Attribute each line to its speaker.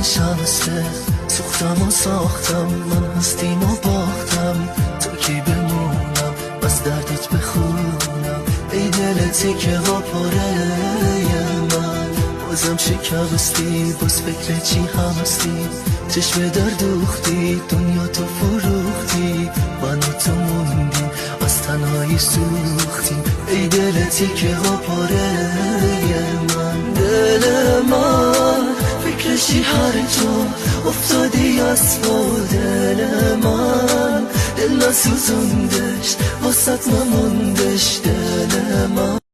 Speaker 1: نشسته، سوختم و ساختم، من هستیم و باختم، تا کی بمونم بس دردت بخونم. ای دلتی که پاره من، بازم شکستی، باز فکر چی هستی؟ چشم در دوختی، دنیا تو فروختی، من و تو موندیم از تنهایی سوختیم. ای دلتی که پاره من، دل من فکرشی هر تو افتادی از با دل من، دل نسوزوندش واسط نموندش دل من.